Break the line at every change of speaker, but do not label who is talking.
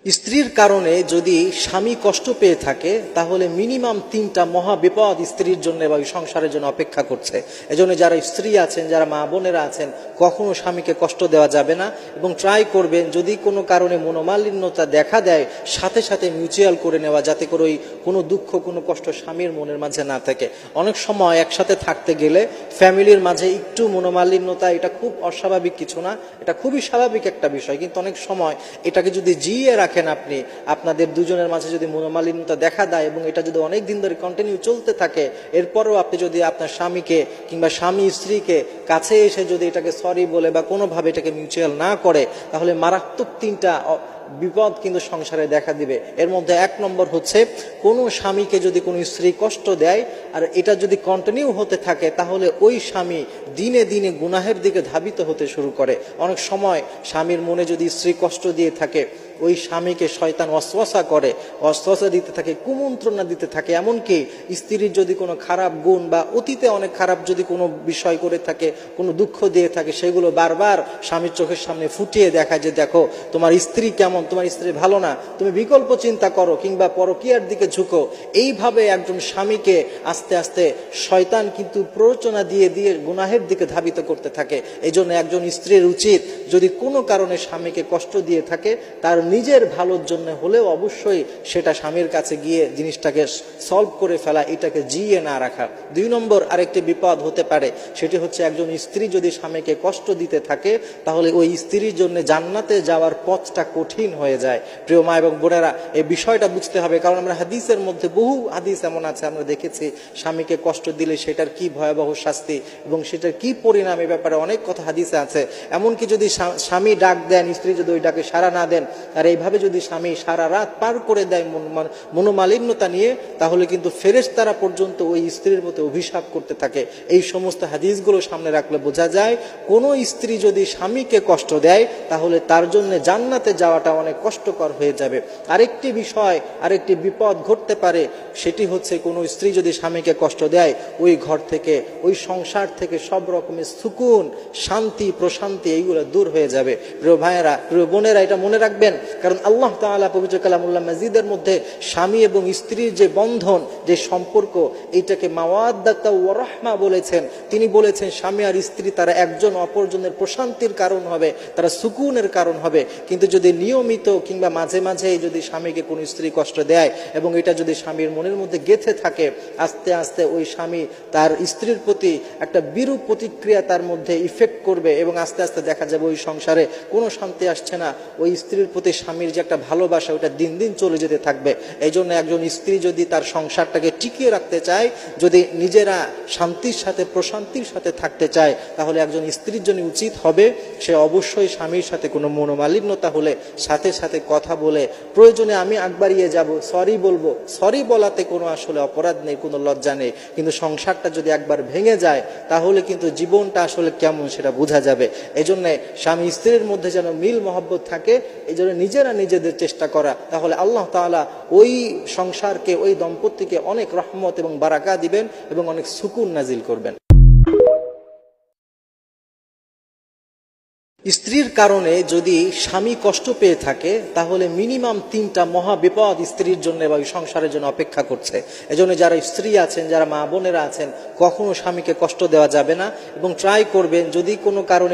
স্ত্রীর কারণে যদি স্বামী কষ্ট পেয়ে থাকে তাহলে মিনিমাম 3টা মহা বিপদ স্ত্রীর জন্য বা সংসারের জন্য অপেক্ষা করছে। এজন্য যারা স্ত্রী আছেন, যারা মা বোনেরা আছেন, কখনো স্বামীকে কষ্ট দেওয়া যাবে না এবং ট্রাই করবেন যদি কোনো কারণে মনোমালিন্যতা দেখা দেয় সাথে সাথে মিউচুয়াল করে নেওয়া, যাতে করে ওই কোনো দুঃখ কোনো কষ্ট স্বামীর মনের মাঝে না থাকে। অনেক সময় একসাথে থাকতে গেলে ফ্যামিলির মাঝে একটু মনোমালিন্যতা, এটা খুব অস্বাভাবিক কিছু না, এটা খুবই স্বাভাবিক একটা বিষয়, কিন্তু অনেক সময় এটাকে যদি জিয়ে রাখেন আপনি, আপনাদের দুজনের মাঝে যদি মনোমালিন্যতা দেখা দেয় এবং এটা যদি অনেক দিন ধরে কন্টিনিউ চলতে থাকে, এরপরও আপনি যদি আপনার স্বামীকে কিংবা স্বামী স্ত্রীকে কাছে এসে যদি এটাকে সরি বলে বা কোনোভাবে এটাকে মিউচুয়াল না করে, তাহলে মারাত্মক 3টা বিপদ কিন্তু সংসারে দেখা দিবে। এর মধ্যে 1 নম্বর হচ্ছে, কোনো স্বামীকে যদি কোনো স্ত্রী কষ্ট দেয় আর এটা যদি কন্টিনিউ হতে থাকে, তাহলে ওই স্বামী দিনে দিনে গুনাহের দিকে ধাবিত হতে শুরু করে। অনেক সময় স্বামীর মনে যদি স্ত্রী কষ্ট দিয়ে থাকে, ওই স্বামীকে শয়তান ওয়াসওয়াসা করে, ওয়াসওয়াসা দিতে থাকে, কুমন্ত্রণা দিতে থাকে। এমনকি স্ত্রীর যদি কোনো খারাপ গুণ বা অতীতে অনেক খারাপ যদি কোনো বিষয় করে থাকে, কোনো দুঃখ দিয়ে থাকে, সেগুলো বারবার স্বামীর চোখের সামনে ফুটিয়ে দেখায় যে দেখো তোমার স্ত্রী কেমন, তোমার স্ত্রী ভালো না, তুমি বিকল্প চিন্তা করো কিংবা পরকীয়ার দিকে ঝুঁকো। এইভাবে একজন স্বামীকে আস্তে আস্তে শয়তান কিন্তু প্ররোচনা দিয়ে দিয়ে গুনাহের দিকে ধাবিত করতে থাকে। এই জন্য একজন স্ত্রীর উচিত যদি কোনো কারণে স্বামীকে কষ্ট দিয়ে থাকে, তার নিজের ভালোর জন্য হলেও অবশ্যই সেটা স্বামীর কাছে গিয়ে জিনিসটাকে সলভ করে ফেলা, এটাকে জিয়ে না রাখা। 2 নম্বর আরেকটি বিপদ হতে পারে, সেটি হচ্ছে একজন স্ত্রী যদি স্বামীকে কষ্ট দিতে থাকে, তাহলে ওই স্ত্রীর জন্য জান্নাতে যাওয়ার পথটা কঠিন হয়ে যায়। প্রিয় মা এবং বোনেরা, এই বিষয়টা বুঝতে হবে, কারণ আমরা হাদিসের মধ্যে বহু হাদিস এমন আছে, আমরা দেখেছি স্বামীকে কষ্ট দিলে সেটার কি ভয়াবহ শাস্তি এবং সেটার কি পরিণাম, এ ব্যাপারে অনেক কথা হাদিসে আছে। এমনকি যদি স্বামী ডাক দেন, স্ত্রী যদি ওই ডাকে সাড়া না দেন, আর এইভাবে যদি স্বামী সারা রাত পার করে দেয় মনোমালিন্যতা নিয়ে, তাহলে কিন্তু ফেরেশতারা পর্যন্ত ওই স্ত্রীর প্রতি অভিশাপ করতে থাকে। এই সমস্ত হাদিসগুলো সামনে রাখলে বোঝা যায়, কোনো স্ত্রী যদি স্বামীকে কষ্ট দেয় তাহলে তার জন্য জান্নাতে যাওয়াটা অনেক কষ্টকর হয়ে যাবে। আরেকটি বিষয়, আরেকটি বিপদ ঘটতে পারে, সেটি হচ্ছে কোনো স্ত্রী যদি স্বামীকে কষ্ট দেয়, ওই ঘর থেকে, ওই সংসার থেকে সব রকমের সুকুন, শান্তি, প্রশান্তি এইগুলো দূর হয়ে যাবে। প্রিয় ভাইয়েরা, প্রিয় বোনেরা, এটা মনে রাখবেন, কারণ আল্লাহ তাআলা পবিত্র কালামুল্লাহ মাজিদের মধ্যে স্বামী এবং স্ত্রীর যে বন্ধন, যে সম্পর্ক, এইটাকে মাওয়াদ্দাতা ওয়া রাহমা বলেছেন। তিনি বলেছেন স্বামী আর স্ত্রী তারা একজন অপরজনের প্রশান্তির কারণ হবে, তারা সুকুনের কারণ হবে। কিন্তু যদি নিয়মিত কিংবা মাঝে মাঝে যদি স্বামীকে কোনো স্ত্রী কষ্ট দেয় এবং এটা যদি স্বামীর মনের মধ্যে গেঁথে থাকে, আস্তে আস্তে ওই স্বামী তার স্ত্রীর প্রতি একটা বিরূপ প্রতিক্রিয়া তার মধ্যে ইফেক্ট করবে এবং আস্তে আস্তে দেখা যাবে ওই সংসারে কোনো শান্তি আসছে না। ওই স্ত্রীর প্রতি স্বামীর যে একটা ভালোবাসা, ওটা দিন দিন চলে যেতে থাকবে। এই জন্য একজন স্ত্রী যদি তার সংসারটাকে টিকিয়ে রাখতে চায়, যদি নিজেরা শান্তির সাথে প্রশান্তির সাথে থাকতে চায়, তাহলে একজন স্ত্রীর জন্য উচিত হবে সে অবশ্যই স্বামীর সাথে কোনো মনোমালিন্যতা হলে সাথে সাথে কথা বলে, প্রয়োজনে আমি আগবাড়িয়ে যাব, সরি বলবো। সরি বলাতে কোনো আসলে অপরাধ নেই, কোনো লজ্জা নেই, কিন্তু সংসারটা যদি একবার ভেঙে যায় তাহলে কিন্তু জীবনটা আসলে কেমন সেটা বোঝা যাবে। এই জন্য স্বামী স্ত্রীর মধ্যে যেন মিল মহব্বত থাকে, এই জন্য নিজেরা নিজেদের চেষ্টা করা, তাহলে আল্লাহ তাআলা ওই সংসারকে, ওই দম্পতিকে অনেক রহমত এবং বারাকা দিবেন এবং অনেক সুকুন নাজিল করবেন। স্ত্রীর কারণে যদি স্বামী কষ্ট পেয়ে থাকে, তাহলে মিনিমাম 3টা মহা বিপদ স্ত্রীর জন্য বা সংসারের জন্য অপেক্ষা করছে। এজন্য যারা স্ত্রী আছেন, যারা মা বোনেরা আছেন, কখনো স্বামীকে কষ্ট দেওয়া যাবে না এবং ট্রাই করবেন যদি কোনো কারণে